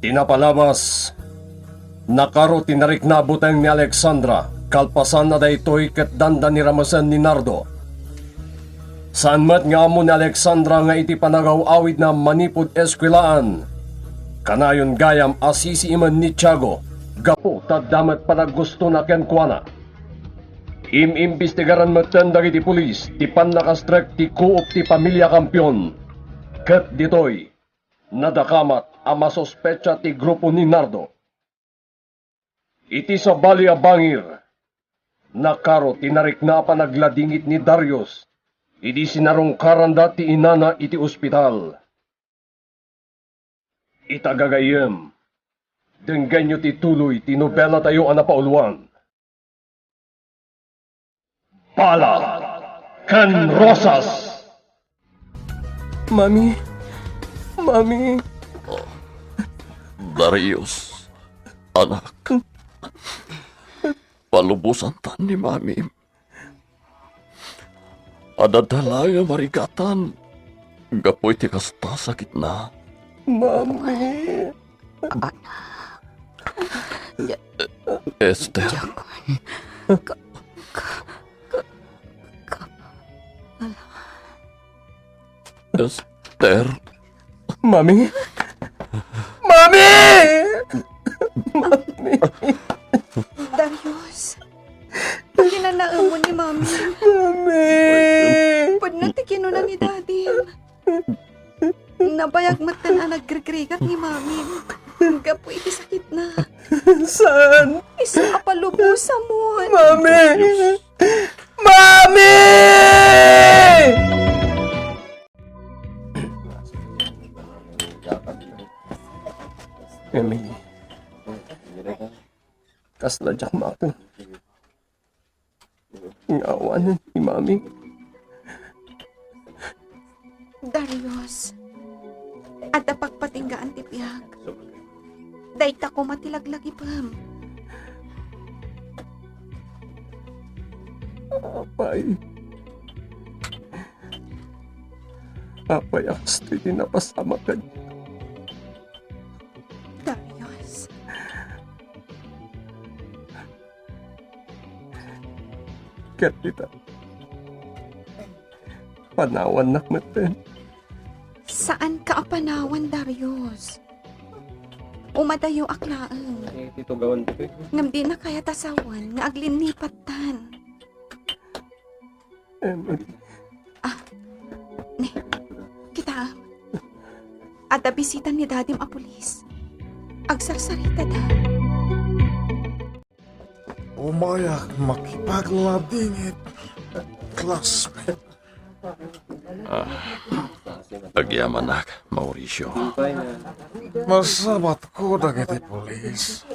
Tinapalamas, nakaro tinarik na buteng ni Alexandra, kalpasan na daytoy ket danda ni Ramasan ni Nardo. Saan mat nga amo ni Alexandra nga iti panagaw-awid na manipod eskwelaan. Kanayon gayam asisi iman ni Tiago, gapo tadamat panaggusto na ken kuana. Im-imbestigaran matan dagiti pulis, ti panakastrek ti kuop ti pamilya kampyon. Ket ditoy, nadakamat ang masospecha ti grupo ni Nardo. Iti sa bali a bangir, nakaro tinarik na panagladingit ni Darius, idi sinarong karanda ti inana iti ospital. Itagagayem, denggan nyo ti tuloy ti nobela tayo anapauluan. Bala kan Rosas! Mami! Mami! Darius, anak. Palubusan tan ni Mami. Adadala nga marigatan. Gapoy ti kasta sakit na. Mami! Esther. Esther. Mami! Mami! Darius, paginanaan mo ni Mami. Mami! Pwede natin kinuna ni Daddy. Nabayag matan ang nagregregat ni Mami. Gapo iti sakit na. Saan? Isa kapalubusa mo. Mami! Mami! Emily. Kasladyak makin. Ngawanan ni Mami. Darius, at pagpatinggaan ti piyag. Dayta ko matilaglagi pam. Apay. Apay akas di napasama ka. Darius, Kat kita. Panawan nak maten. saan ka apanawan, Darius? Umadayo aklaan. Tito gawan dito. Ngam di na kaya tasawan, nga aglinipat tan. Emily. Ne, kita. At bisita ni Dadim a pulis. Agsarsarita da. Umayak makipaglabingit, classmate. Agyamanak, Mauricio. Masabat ko dagiti polis.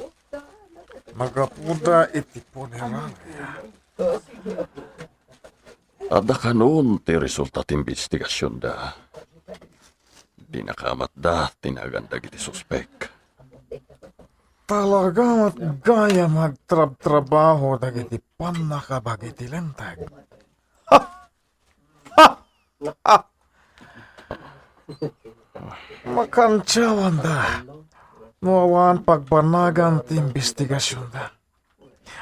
Magapuda iti puneralya. Ada kanon ti resulta ti investigasyon da. Di nakamat da tinaganda iti suspek. Talaga gaya magtrab-trabaho dagiti panakabagiti lentag. Makantsawan da. Nuawan pagbanagan ti investigasyon da.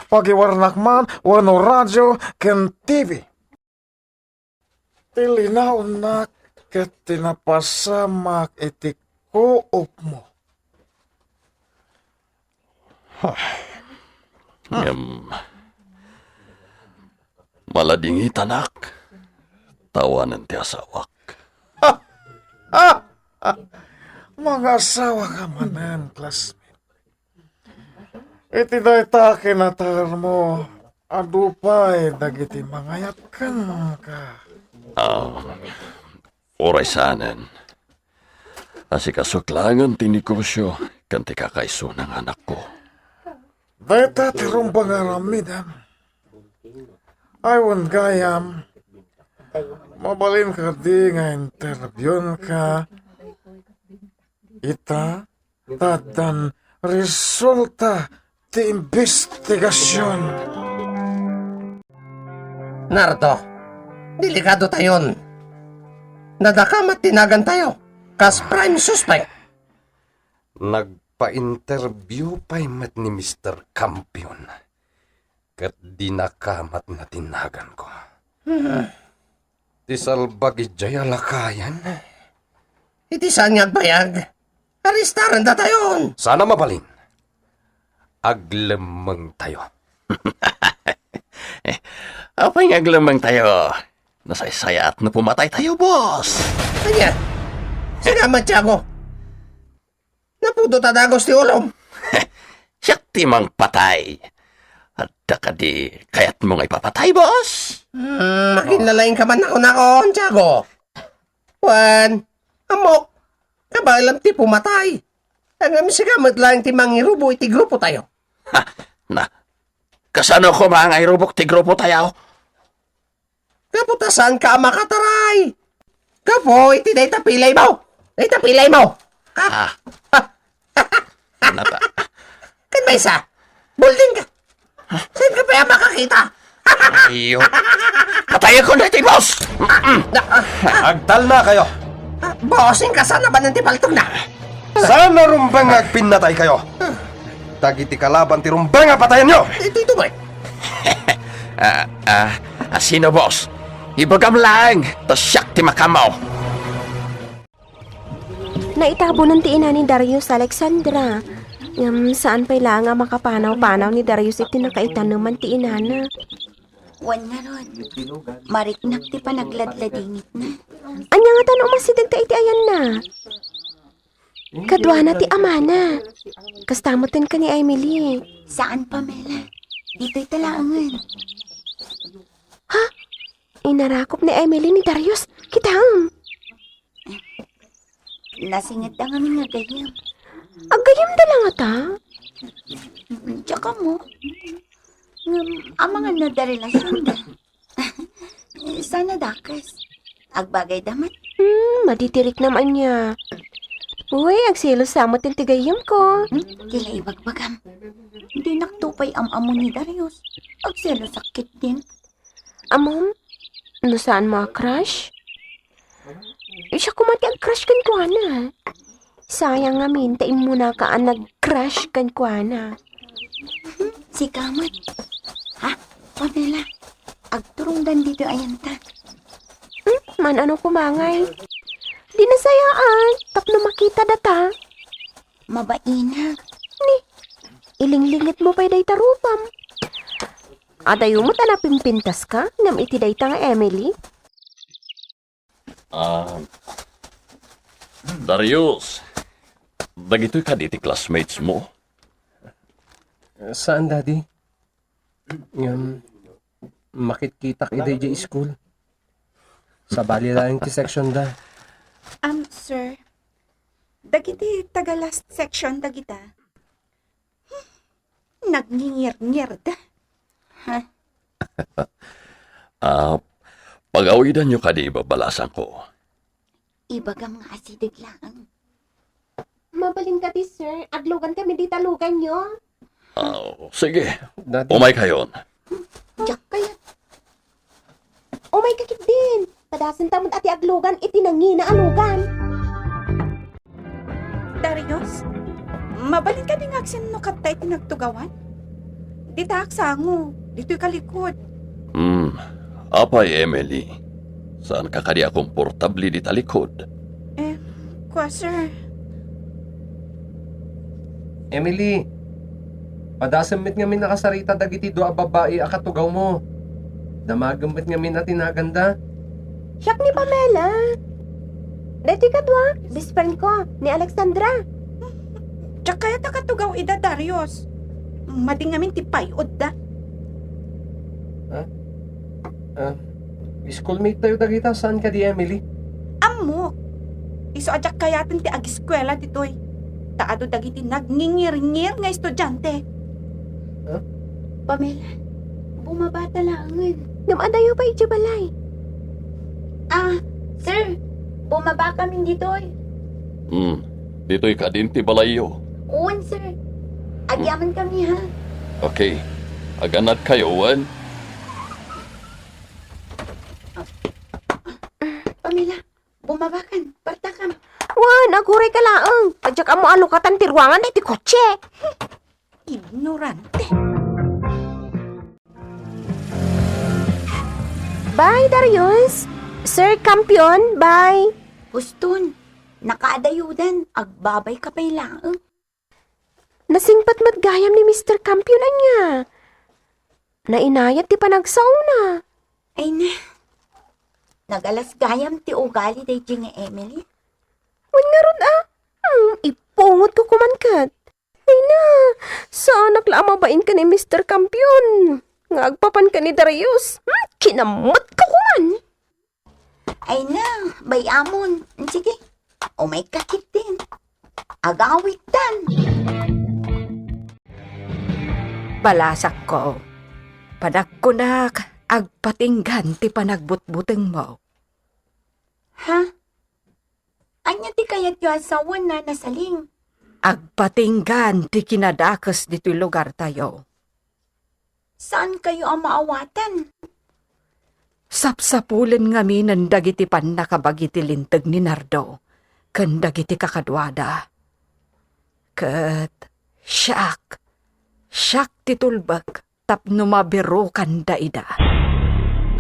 Pagiwarnak man, wano radyo, ken TV. Tilinaw na ket tinapasamak iti koop mo. Maladingit anak. Tawanan ti asawak. Mga asawa ka manan, classmate. Iti dayta kinatar mo, adupay dagiti mangayat ka. Oray sanen. Asikasuklangan ti negosyo kan ti kakaiso ng anak ko. Dayta tirong pangaramidan. Aywan gayam, mabalin ka di nga interview ka. Ita, tadan, resulta ti investigasyon. Nardo, delikado tayon. Nadakamat tinagan tayo. Kas prime suspect. nagpa-interview pa mat ni Mr. Campion. Kat di nakamat na tinagan ko. Ti salbagi jaya lakayan. Iti saan nga bayag? Aristaran da tayon. Sana mabalin. Aglemeng tayo. Apay nga lamang tayo. Nasaysaya at napumatay tayo, boss. Kanya, salamat Tiago. Naputo tadagos ti ulom. Siya timang patay. At ka di kaya't mo nga ipapatay, boss. Makinlalain ka man ako, Tiago. Juan, amok, kabalam ti pumatay. Ang sigamat lang ti mangirubo iti grupo tayo. Ha, na. Kasano ko mga irubok ti grupo tayo? Kaputasan ka makataray. Kapo, iti day tapilay mo. Day tapilay mo. Ah. Nata. Kan ba isa? Bulding ka. Saan ka pa yung makakita? Iyo. Patayin ko na ito, boss! Agdal na kayo. Bossing ka sana ba ng tipaltog na? Sana rumbang agpinatay kayo. Dagiti kalaban ti rumbang patayan nyo. Ito ba? Sino, boss? Ibagam lang. Tas siyak ti makamaw. Naitabo ng tiina ni Darius Alexandra. Saan pa lang nga makapanaw-panaw ni Darius iti nakaitan naman ti inana. Wan nga ron. Mariknak ti panagladladingit na. Anya nga tanong masidag ta iti ayan na. Kadwa na ti amana. Kastamutin ka ni Emily. Saan, Pamela? Dito'y talangan. Ha? Inarakop ni Emily ni Darius. Kitang. Nasingit ang aming agayam. Agayam da lang ata. Tsaka mo. Ang mga nadarelasyon da. Sana dakas. Agbagay damat. Maditirik naman niya. Uy, agsilos samot yung tigayam ko. Kila ibagbagam. Hindi naktupay am-amo ni Darius. Agselo sakit din. Amom, ano saan mga crush? Siya kumati ang crush kan ko na. Sayang nga mintain mo na ka ang nag-crush kan ko na. Si Kamat. Ha? Pamela. Agturong dan dito ayan ta. Man ano kumangay. Di nasayaan. Tapno makita data. Mabainag. Ni, ilinglingit mo pa'y day tarupam. Adayo mo tanapimpintas ka. Ngam iti day ta nga Emily. Darius. Dagito'y ka diti classmates mo. Saan, Daddy? Makikita ka day school. Sa bali lang ti section da. Sir, dagiti taga last section dagita. Nagngingir-ngir da. Pag-awidan nyo ka di babalasan ko. Ibagam nga asidig lang. Mabalin ka di, sir. Aglugan kami di talugan nyo. Sige, Daddy, umay kayon. Diyak kaya. O may kakit din. Padasan tamad ati aglugan, itinangi na alugan. Darius, mabalin ka din aksin no katay tinagtugawan? Di taaksango, dito'y kalikod. Apay, Emily. Saan ka kadi komportable di talikod? Kwa sir. Emily, padasamit nga min nakasarita dagiti doa babae akatugaw mo. Damagambit nga min na tinaganda. Siyak ni Pamela. Dati ka dwa, best friend ko, ni Alexandra. Tsak kaya takatugaw ida Darius. Mading ngamin tipayod da. Schoolmate tayo dagita. Saan ka di, Emily? Amo. Iso adyak kayatin ti agiskwela ditoy. Taado dagiti nagngingir-ngir nga estudyante. Pamela. Bumaba talangan. Ngam adayo pa ijabalay. Sir. Bumaba kami dito eh. Dito'y ka din ti balayo. Uwan, sir. Agyaman kami ha. Okay, aganat kayo, Wan. Pamela, bumabakan. Parta ka. Wan, ako Naguray ka laang. Tadyak amo alukatan ti ruangan na ti kotse. Ignorante. Bye, Darius. Sir Kampiyon, bye. Guston, nakaadayudan. Agbabay ka pa'y laang. Nasingpat matgayam ni Mr. Kampiyon niya. Nainayat ti panagsauna. Ay na. Nagalas gayam ti ugali day nga Emily. Wan nga ron ipungot ko kumankat. Ay na, saan naklamabain ka ni Mr. Kampiyon? Ngagpapan ka ni Darius. Kinamot ka kuman. Ay na, bayamon. Sige, umay kakit din. Agawitan. Balasak ko. Panagkunak, agpatinggan ti panagbutbuteng mo. Ha? Anya ti kayat yu asawan na nasaling? Agpatinggan ti kinadakas dito'y lugar tayo. Saan kayo ang maawatan? Sapsapulen ngami ng dagiti pan nakabagiti lintag ni Nardo, kan dagiti kakadwada. Kat, siyak ti tulbag, tapno mabiro kan daida.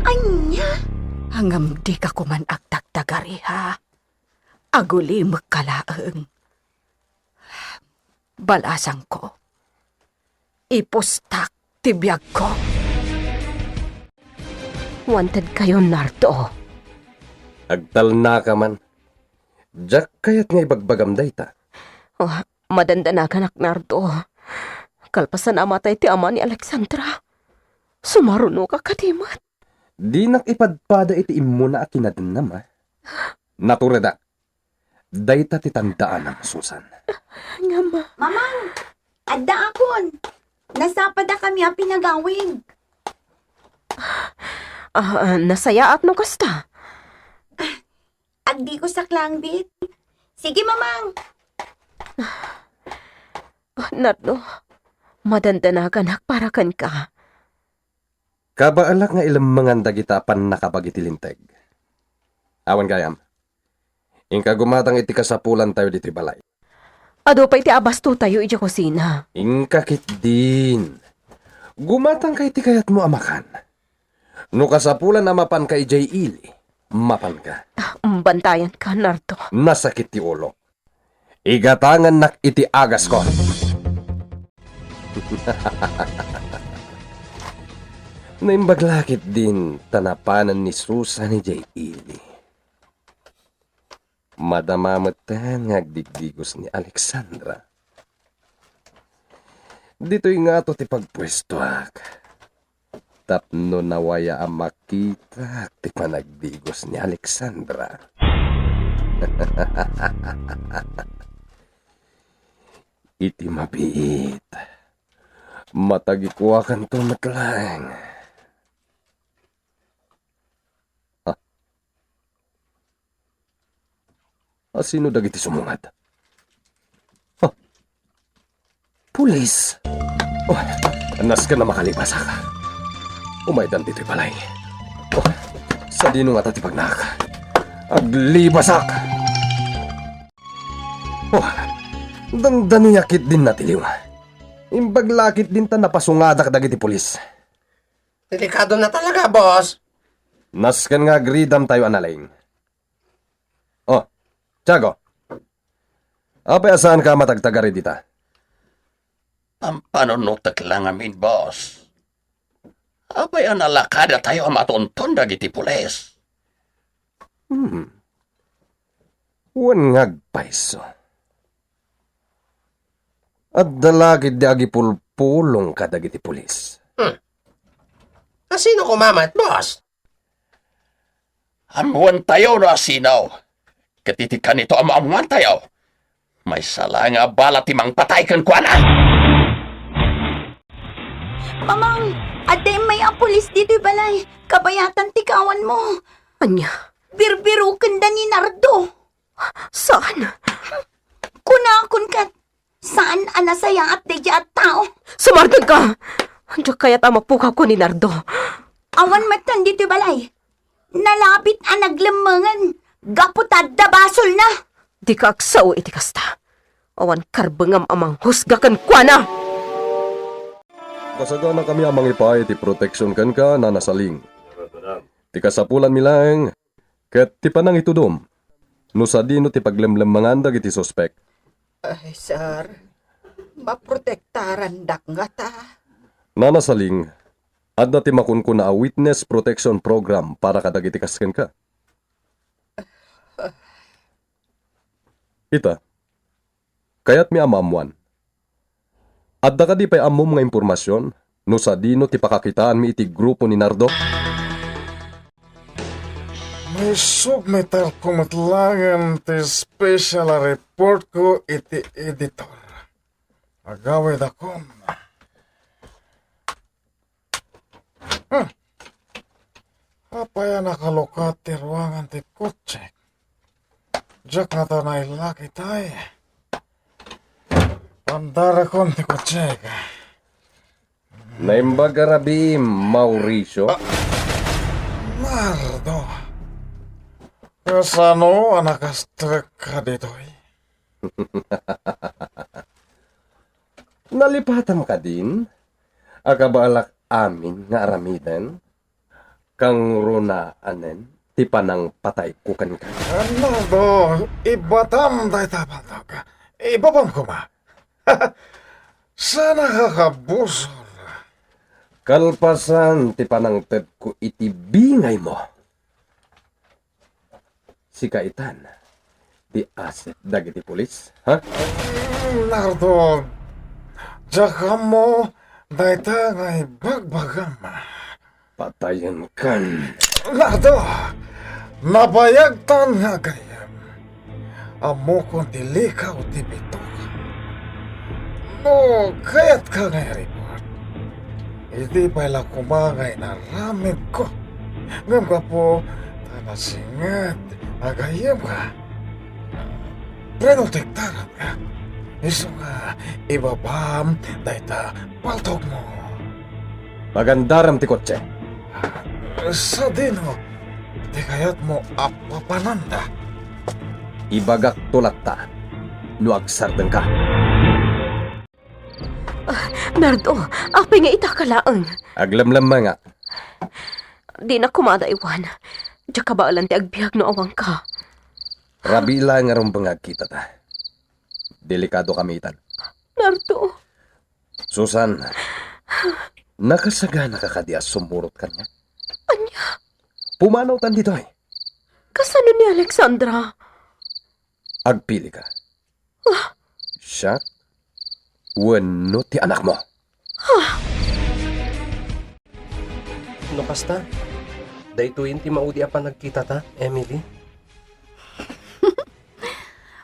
Anya? Hangam di ka kuman agdagdagari ha. Aguli magkalaang. Balasang ko. Ipostak ti biyag ko. Wanted kayo, Nardo. Agtal na ka man. Jack kayat nga ibagbagam day ta. Oh, madanda ka, Nardo. Kalpasan amatay ti ama ni Alexandra. Sumaruno ka katimat. Di nakipadpada iti imuna a kinadnam ha. Natureda. Day ta ti tandaan ang Susan. Nga ma. Mamang, adda akon. Nasapada kami ang pinagawin. Nasaya at no kasta. Agdi ko sa klangbit. Sige, mamang. Nardo, madandanagan hakparakan ka. Kabaalak nga ilang mga dagita pan nakabagitilinteg. Awan gayam. Ingka gumatang iti kasapulan tayo dito'y balay. Ado pa iti abasto tayo iti kusina. Ingka kit din. Gumatang kay ti kayat mo amakan. No kasapulan na mapan kay Jay Ili, mapan ka. Bantayan ka, Nardo. Nasakit ti ulo. Igatangan nak iti agas ko. Naimbaglakit din tanapanan ni Susan ni Jay Ili. Madamamatan ngagdigdigos ni Alexandra. Dito'y nga to ti pagpwestuak. Tapno nawaya ang makita ti panagdigos ni Alexandra. Iti mabiit. Matagikuakan to matlang. Sino dagiti sumungad? Pulis! Anas ka na makalibasa ka. Umaydan dito'y balay. Sa dino nga tati pagnak. Aglibasak! Dandaniyakit din natiliw. Imbaglakit din ta napasungadak dagiti pulis. Delikado na talaga, boss. Naskan nga gridam tayo analaying. Tiago, apay asaan ka matagtagari dita? Ang panunutak lang amin, boss. Abay ang alakada tayo matonton dagiti pules. Wan ngagpaiso. At dalagid di agipulpulong ka dagiti pulis. Sino kumamat, boss? Amuan tayo na asinaw. Katitikan nito amuan tayo. May sala nga bala timang patay kan kuana. Mamang, aday may apulis dito'y balay. Kabayatan tikawan mo. Anya? Birbiro kanda ni Nardo. Saan? Kunakon ka. Saan anasaya at deja at tao? Sumardan ka! Diyo kaya't mapukaw ko ni Nardo. Awan matan dito'y balay. Nalapit ang naglamangan. Gaputad da basol na. Di ka agsaw iti kasta. Awan karbengam amang husgakan kwa na. Kasagana kami amang ipay ti proteksyon kan ka na nasaling. Ti kasapulan milang, ket ti panang itudom. No sa dino ti paglemlemangan dagiti sospek. Ay, sir. Maprotektaran dak nga ta. Nanasaling, adda ti makunkuna a witness protection program para kadagiti kasken ka. Ita, kaya't mi amamuan. Adda ka di pa'y amom nga impormasyon no sa dino ti pakakitaan mi iti grupo ni Nardo? May submitar kumatlangan ti special report ko iti editor. Agawid ako. Apaya nakalukat ti ruangan ti kotse. Diyak na to na ilaki tayo. Pandara kon ti kotse ka. Naimbaga rabi, Mauricio. Nardo. Kasano anak astrek ka dito eh? Nalipatan ka din? Akabalak amin nga aramidan? Kang runa anen, ti panang patay kukan ka. Nardo, ibatam day tapal ka. Ibabam ko ma. Sana kakabusol. Kalpasan ti panang ted ko iti bingay mo. Si Kaitan, di asset dagiti pulis, ha? Nardo, jaka mo, dayta ngay bagbagam. Patayan kan. Nardo, nabayagtan nga gayam. Amo kong tilikaw ti bitok. No, kaya't ka ngay report. Hindi pala kumangay na ramid ko. Ngam ka po, tanasingat. Agayam ka. Prenotektaran ka. Iso nga, ibabam, dayta, paltok mo. Magandaram ti kotse. Sa dino, di kaya't mo apapananda. Ibagak tulak ta. Nuagsardan ka. Nardo, apay nga itakalaang. Aglamlam nga. Di na kumada iwan. Diyak ka baalan ti agbiag no awang ka. Rabila nga rong bangag kita ta. Delikado kamitan. Nardo. Susan, nakasagana ka kadias sumurot kanya. Anya? Pumanaw tan dito eh. Kasano ni Alexandra? Agpili ka. Siya, wano ti anak mo. No kasta? Daytoy ti maudi apa nagkita ta, Emily?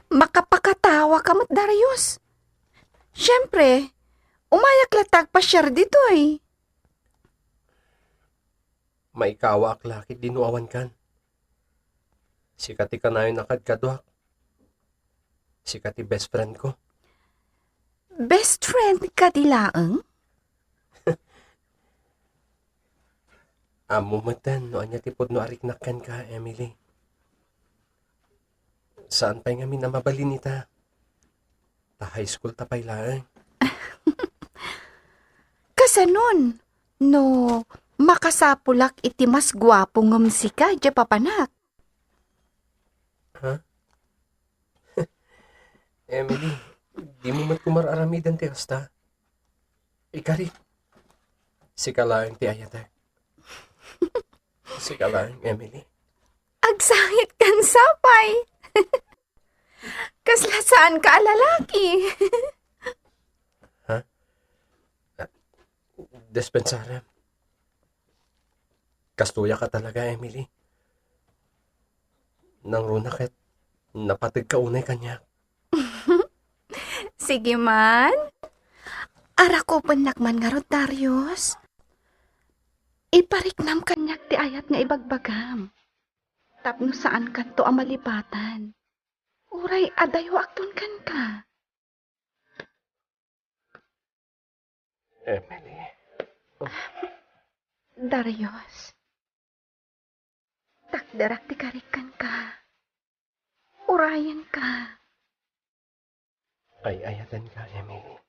Makapakatawa ka mo't, Darius. Siyempre, umayak latag pa share dito eh. Maikawa ak laki dinuawan kan. Sikati ka na yung nakadkadwak. Sikati best friend ko. Best friend ka dilaang? Amo matan, no anya tipod no ariknakan ka, Emily. Saan pa nga na mabalin ita? Ta high school ta pailaan. Kasanon, no makasapulak iti mas gwapo ngumsi ka, di papanak. Ha? Emily, di mo mat kumararamidan ti hasta. Ikari, sikalaang ti ayatek. Sikalaang, Emily. Agsangit kan sapay. Kasla saan ka lalaki? Dispensarem. Kastuya ka talaga, Emily. Nang runakit, napatig ka unay kanya. Sige man. Ara ko panakman nga rod, Darius. Ipariknam kanyak ti ayat nga ibagbagam. Tapno saan kanto ang malipatan. Uray adayo akton kan ka. Emily. Darius. Takdarak ti karikan ka. Urayan ka. Ay ayatan ka, Emily.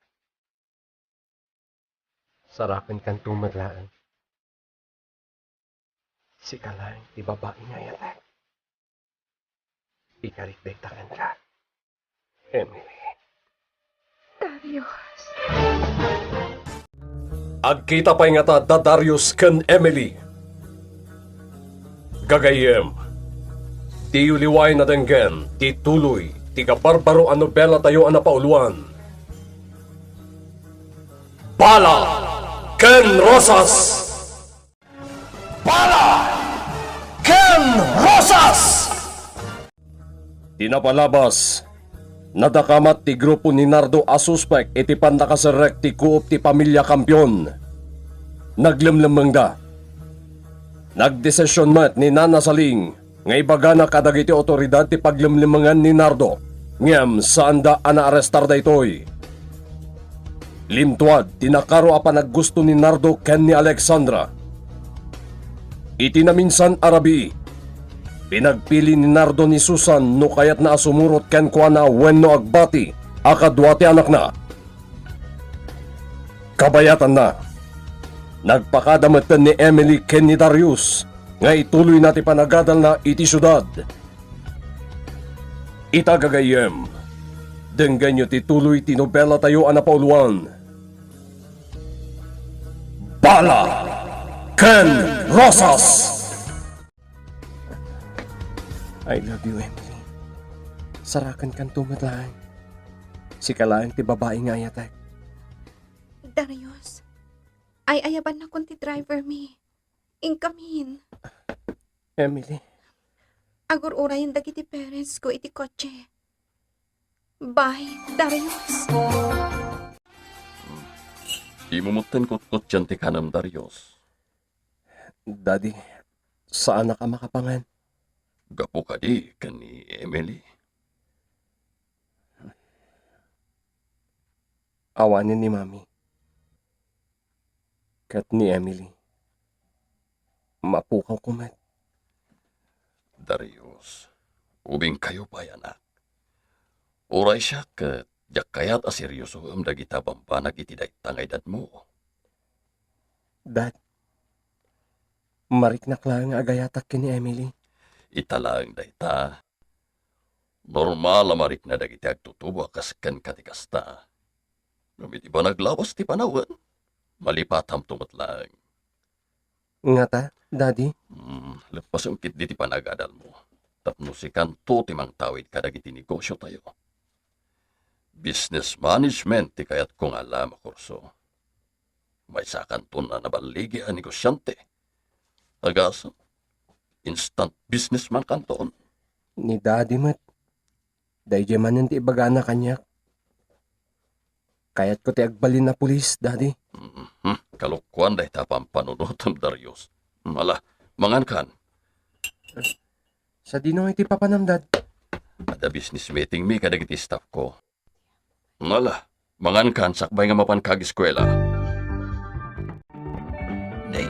Sarakan kang tumadlaan. Si kalang ti babae nga ayatan. Ikarikdektakan ka, Emily. Darius. Agkita pa nga ta da Darius ken Emily. Gagayem. Ti uliway na denggen, ti tuloy, ti kabarbaro ang nobela tayo ang napauluan. Bala ken Rosas! Bala ken Rosas! Tinapalabas, nadakamat ti grupo ni Nardo a suspect iti pandakaserek ti kuop ti pamilya Kampiyon. Naglemlemeng da. Nagdesisyon mat ni Nana Saling nga ibaga na kadagiti otoridad ti paglemlemengan ni Nardo ngem saan da ana-arestar da itoy. Limtuad, tinakaro a panaggusto ni Nardo ken ni Alexandra. Iti na minsan arabi, pinagpili ni Nardo ni Susan no kayat na asumurot ken kuana wenno agbati akadwati anak na. Kabayatan na. Nagpakadamatan ni Emily ken ni Darius nga ituloy nati panagadal na iti syudad. Itagagayem, denggan nyo tituloy tinobela tayo anapauluan. Bala ken Rosas! I love you, Emily. Sarakan kang tumadlaan. Si kalang ti babae nga ayatan. Darius. Ay ayaban na kunti driver mi. Inkamin. Emily, Agur urayan dagiti parents ko iti kotse. Bye, Darius. Imumutan kot-kot dyan ti kanam, Darius. Daddy, saan na ka makapangan? Gapo ka di kan ni Emily. Awanin ni Mami. Kat ni Emily. Mapukaw kumat. Darius, ubing kayo pa anak. Uray siya kat jak kayat aseryoso am dagita bambanag iti tangay dad mo. Dad, mariknak lang agayatak kini Emily. Italang dayta. Normal amarik na dagiti agtutubo kaskan katikasta. Ngamit iba naglawas ti panawan. Malipatam tumat lang. Nga ta, Daddy? Lepas ungkit di ti panagadal mo. Tapno si kanto timang tawid kadagiti negosyo tayo. Business management ti kayat kong alam kurso. May sakanton na nabaligi ang negosyante. Agasa, instant businessman kanton. Ni Daddy mat. Dahil man ti ibaga na kanyak. Kaya't ko ti agbalin na pulis, Daddy. Kalukwan dahi tapang panunutom, Darius. Mala, mangan kan. Sa dino iti papanamdad. Ada business meeting mi kadagiti staff ko. Mala, mangan kan sakbay nga mapan kag eskwela. Nay,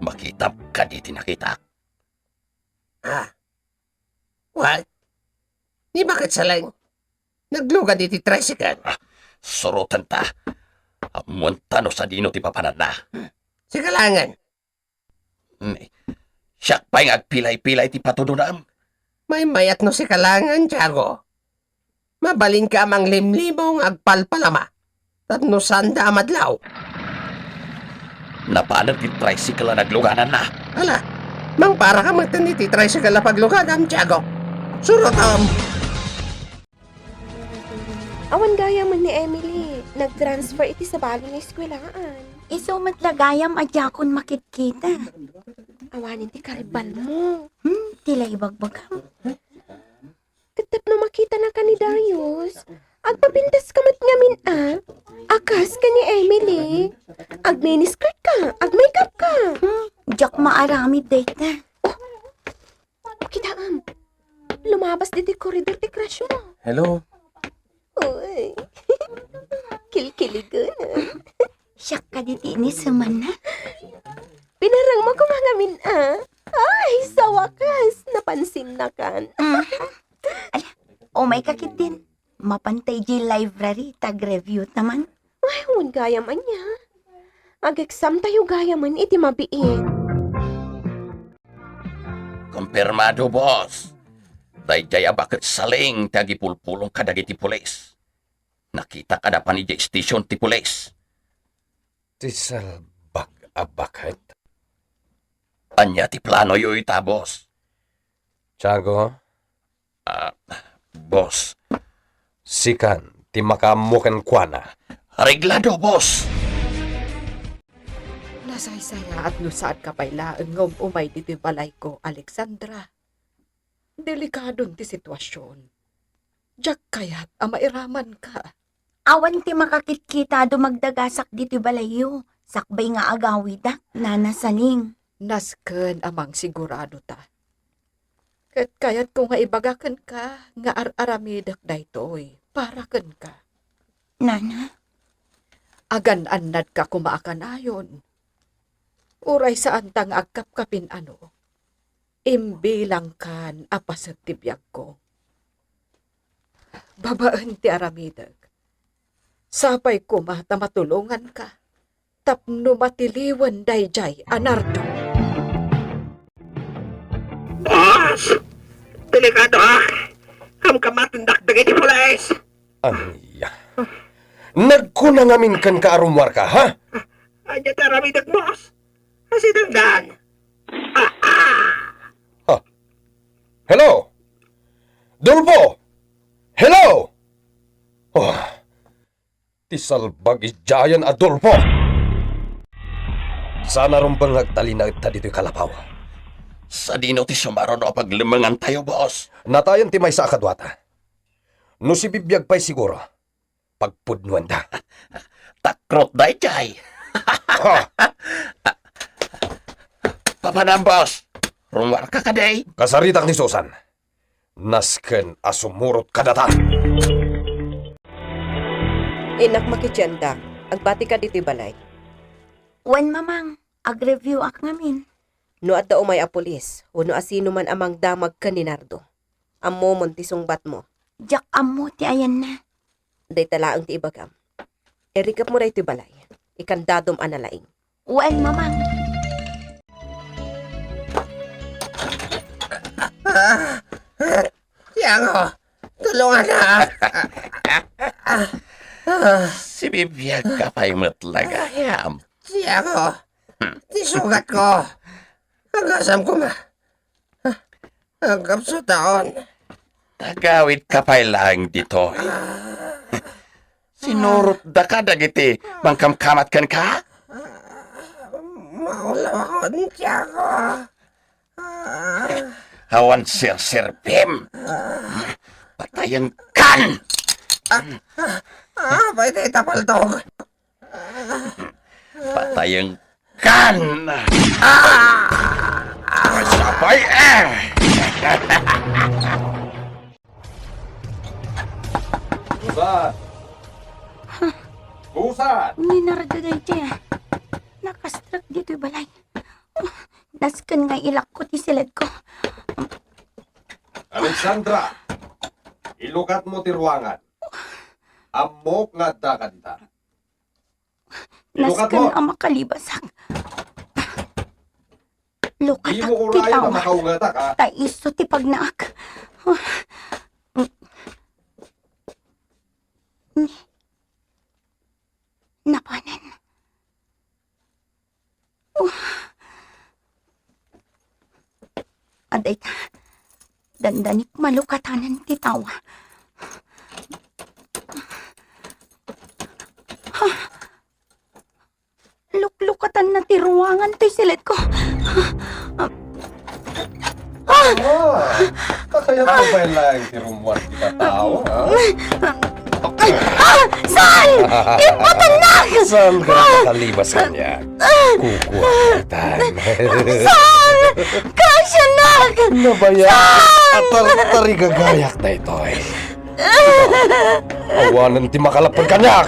makitap ka di tinakita. What? Di bakit salang? Naglugad iti tricycle. Sorotan ta. Amuan tano sa dino ti papanan na. Si kalangan. Nay, siyak pa'y agpilay-pilay ti patudunam. May mayat no si kalangan, Tiago. Mabalin ka amang limlimong agpalpalama. Tatno sanda amadlaw. Napanag ti tricycle na nagluganan na. Hala, mang para ka magtandi ti tricycle na paglugadam, Tiago. Surotam. Awan gaya man ni Emily. Nag-transfer iti sa balo ng eskwelaan. Isumat lagayam adya kon makitkita. Awanin ti karibal mo. Tilay bagbagam. Katap no makita na ka ni Darius. Agpapintas ka mat ngamin Akas ka ni Emily. Ag-miniskirt ka. Ag-makeup ka. Diyak maaramid data. Kitaan. Lumabas di koridor ti crush mo. Hello? Uy. Kilkiligan. Siyak ka diti ni semana. Pinarang mo kumangamin Ay, sa wakas. Napansin na kan. umay kakit din. Mapantay di library, tag-review naman. Ay, hun gaya man niya. Ag-exam tayo gaya man, iti mabiit. Kumpirmado, boss. Dayjaya bakit saling tagi pulpulong kadagiti pulis. Nakita ka na pa ni station ti pulis. Tisal bag-abakit. Anya ti plano yo ita, boss. Tiago, Boss, sikan, ti makamukan kwa na. reglado, boss. Nasaysaya at lusad ka pala ang umay dito balay ko, Alexandra. Delikadon ti sitwasyon. Diyak kaya't mairaman ka. Awan ti makakit-kita dumagdagasak dito balayo. Sakbay nga agawida, nanasaling. Nasken amang sigurado ta. Kat kaya't kung nga ibagakan ka, nga aramidak daytoy, para ken ka. Nana, Agan-anad ka kumaakan ayon. Uray saan tang agkapkapin ano. Imbilang kan apaset ti biyag ko. Babaan ti aramidag. Sapay ko mata matulungan ka. Tapno matiliwan dayjay anardo. Boss! Delikado ha! Ham ka matindakdagay di pulis! Anya. Nagkunangamin kan ka arumwar ka, ha? Anya taramidag, boss! Kasi dagdan! Hello? Dulbo? Hello? Oh, tisal bagidyayan Adolfo. Sana rumbang nagtalina ita dito'y kalapaw. Sa dino ti sumaro no paglemangan tayo, boss. Natayan ti may sa akadwata. No si bibiyag pa'y siguro. Pagpudnuan da. Takrot dayjay. Ha! Papanam, boss. Rumwar ka kaday. Kasaritak ni Susan. Nasken asumurot kadata. Inak makityanda, agbati ka dito balay. wan mamang, ag-review ak ngamin. No at umay a pulis, uno asino man amang damag ka ni Nardo. Ammo mon ti sungbat mo. Jak amo ti ayan na. Day talaang ti ibagam. Erikap mo iti balay. Ikandadom analaing. Wan mamang. Tiago! Tulungan na! Si bibiyag ka pa'y matlagayam. Tiago! Ti sugat ko! Agasam ko ma! Agap sa taon! Tagawid ka pa'y lang dito. Sinurot da ka dagiti. Mangkamkamat kan ka? Maulaw ako, Tiago! Hawan sir-sir-pim. Patayan kan! Pwede tapaldog! Patayan kan! Masapay eh! Susan! Susan! Ninarado na iti Nakastruck dito'y balay. Nasken nga ilak ko ti silid ko. Alexandra! Ilukat mo ti ruangan. Amok nga da ka dita. Ilukat mo! Nasken ang makalibasak. Lukat Di ak mo urayo na titawa. makaungata ka. Taiso ti pagnaak. Napanan. Aday ka. Dandanik malukatanan ti tawa. Luklukatan na ti ruangan ti silet ko. Kaya mo ba lang ti rumuan kita tao, ha? Saan? Ipatanag! Saan ka nakalibas kanya? Kukuha Saan? Kasyanag! Nabaya! Atar-tari gagayak na ito eh. Awanan ti makalapag kanyak!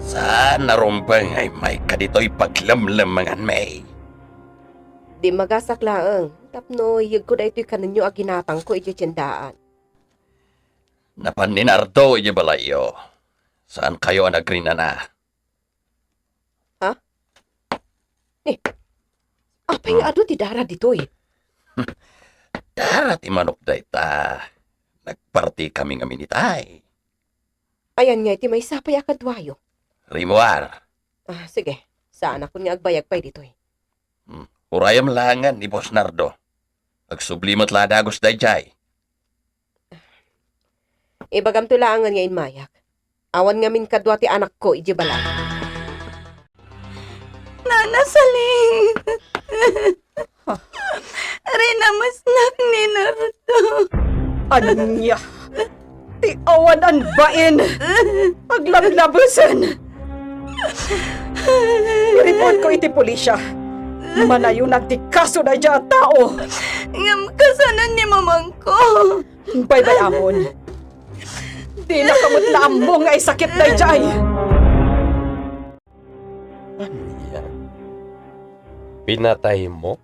Saan narumbang ay may kadito'y paglamlamangan may. Di magasak laeng. Tapno, hiyag ko da ito'y kananyo aginatang ko iti tiyandaan. Napan ni Nardo, iya balayo. Saan kayo ang agrina na? Apay nga ado ti dara dito'y. Darat imanok da ita. Nagparti kami nga minitay. Ayan nga iti may sapay akadwayo. Rimuar, Sige, saan ako nga agbayag pa'y dito'y. urayam langan ni Boss Nardo. Agsublimat ladagos da jay. Ibagam tulangan nga inmayak. Awan nga min kadwa ti anak ko, iji balay. Nanasaling! Rinamasnak ni Naruto. Anya! Ti awan ang bain! Paglablabusan! I-report ko iti pulisya. Manayo nagtikaso na dyan tao! Ngam kasanan ni mamang ko. Bay-bay amon. Di na kamot na amo nga isakit na dyan. Anya? Pinatay mo?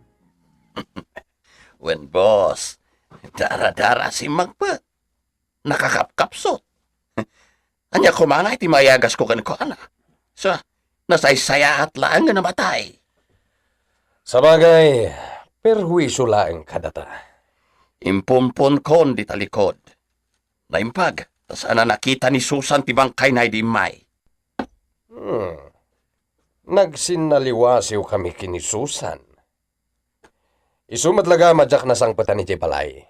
When boss, dara-dara si Magpat. Nakakapkapsot. Anya kumangay ti mayagas ko kan ko ana. So, nasaysaya at laan nga namatay. Sabagay, perhuiso laeng kadata. Impumpun kon di talikod. Naimpag, tas ana nakita ni Susan ti bangkay na di may. Nagsinaliwasiw kami kini Susan. Isumatlaga madyak na sangpatan ni Balay.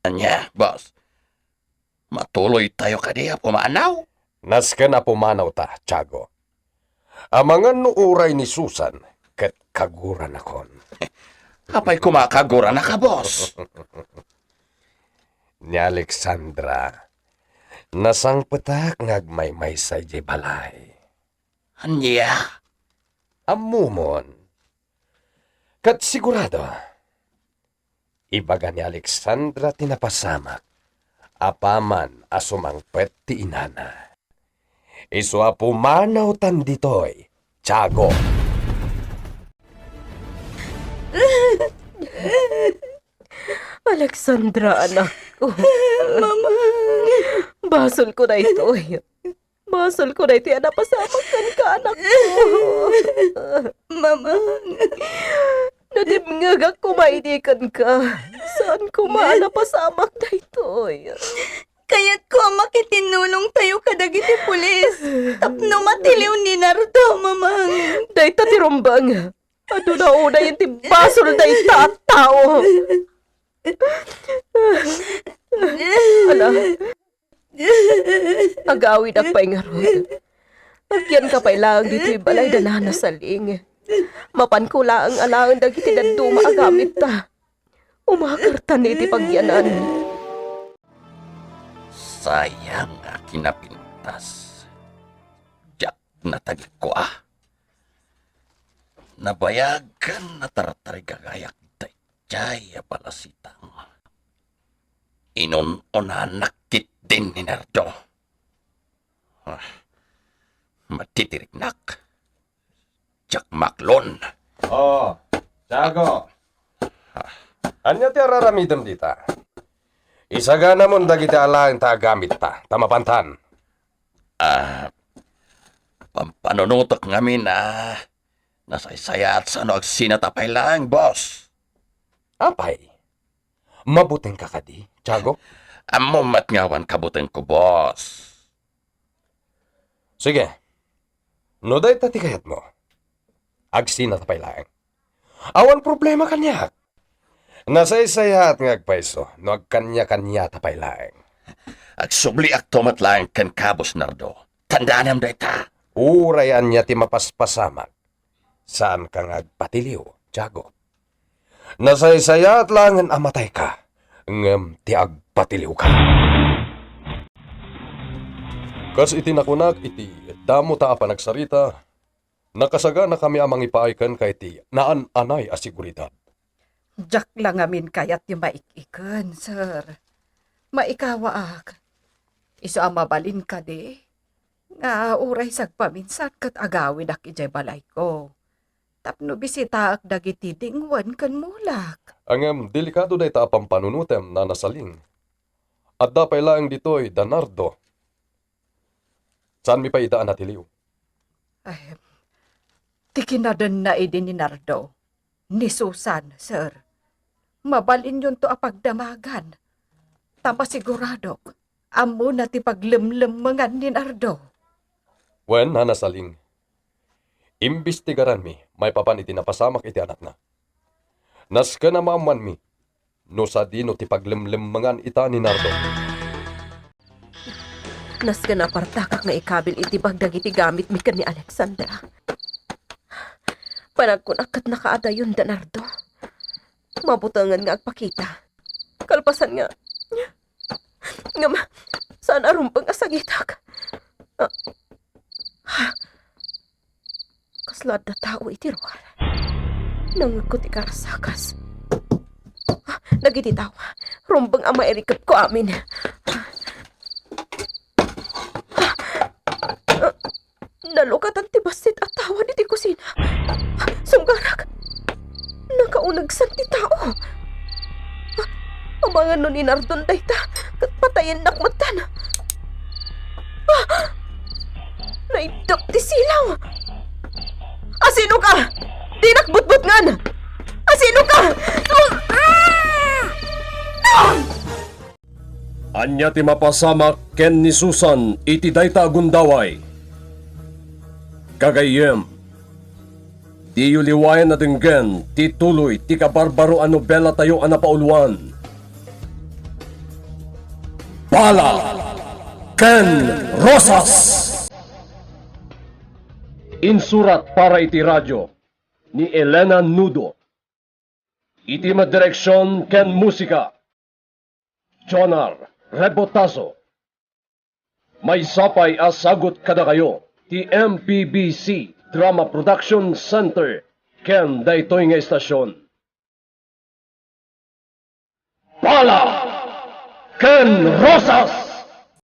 Anya, boss. Matuloy tayo kadiya pumanaw. Nasken na pumanaw ta, Tiago. Amangan nuuray ni Susan, kat kaguran akon. Kapay kumakagura na ka, boss. Ni Alexandra, nasangpatak ngagmaymay sa Balay. Anya? Amumon. Kat sigurado, ibaga ni Alexandra tinapasamak, apaman asumangpet ti inana. Isu apumanaw tan ditoy, Tiago. Alexandra, anak ko. Mama. Basol ko na ito. Basol ko na ito. Napasamak ka anak ko. Mama. Nadimngagak kumaidikan ka. Saan ko napasamak na ito? Kaya't ko makitinulong tayo kadagiti pulis. Tapno matiliw ni Naruto, mamang. Dahita tirumbang. Ado na una yung tibasol dahita at tao. Ala, agawin ang paingarod. Agyan ka pa ilang dito balay na nanasaling. Mapan ko lang ang alangan dagiti daduma agamit ta. Umakarta ni iti pagyanan. Sayang nga kinapintas. Jack na tagik ko Nabayagan na taratari-gagayak dayjay balasitang. Inon-onan nakit din ni Nardo. Matitiriknak. Jack Maklon. Oh, Tiago. Anya ti araramidem dita? Isagana mo dagiti alaang ta gamit ta, tamapantan. Pampanunutok ngamin nasaysaya at sano agsinatapay lang, boss. Apay, mabuting ka kadi, Tiago? Amumat ngawan kabuting ko, boss. Sige, no day tati kayat mo. Agsinatapay lang. Awan problema kanyak. Nasaysaya at ngagpaiso, no agkanya-kanya tapay lang. Agsubli ak tomat lang kan kabos, Nardo. Tandaan am dayta. Urayan niya ti mapaspasamak. Saan ka ngagpatiliw, Tiago? Nasaysaya at langan amatay ka. Ngem ti agpatiliw ka. Kas iti nakunak iti damo ta panagsarita. Nakasaga na kami amang ipaikan kay ti naan-anay a seguridad. Jak lang amin kayat yung maikikan, sir. Maikawaak. Iso ang mabalin ka di. Nga uray sagpaminsat kat agawin ak ijay balay ko. Tapno bisita ak dagiti dingwan kan mulak. Ang delikado day ta pampanunutem na nasaling. At dapay lang ditoy Danardo. Saan mi pa idaan natiliw? Ay, tikinadan na idin ni Nardo. Ni Susan, sir. Mabalin yun to apagdamagan. Tama siguradok. Amo na ti paglemlemangan ni Nardo. Wen na nasaling. Imbestigaran mi, may papan iti napasamak iti anak na. Nas ka na maaman mi, no sa dino ti paglemlemangan ita ni Nardo. Nas ka na partakak nga ikabil iti bagdag iti gamit mi kan ni Alexandra. Panagkunakat nakaada yun, Danardo. Mabutangan nga agpakita. Kalpasan nga. Saan arumpang asagitak? Kaslad na tao iti ruwal. Nangagkot ikarasakas. Nagititaw. Rumbang ama erikap ko amin. Nalukat ang tibasit at tawa di kusina. Sunggarak. Nakaunagsan ti tao. Amangan nun ni Nardon dayta. Kat patayin nakmatan. Naidap ti silaw. Asino ka? Di nakbutbut ngan. Asino ka? Anya ti mapasamak ken ni Susan iti dayta gundaway. Kagayem, ti yuliwayan na dinggen, ti tuloy, ti kabarbaro a nobela tayo a napauluan. Bala Ken Rosas! Insurat para iti radyo ni Elena Nudo. Iti madireksyon ken musika. Jonar Rebotazo. May sapay asagot kada kayo. Ti MPBC Drama Production Center ken daytoy nga estasyon. Bala Ken Rosas!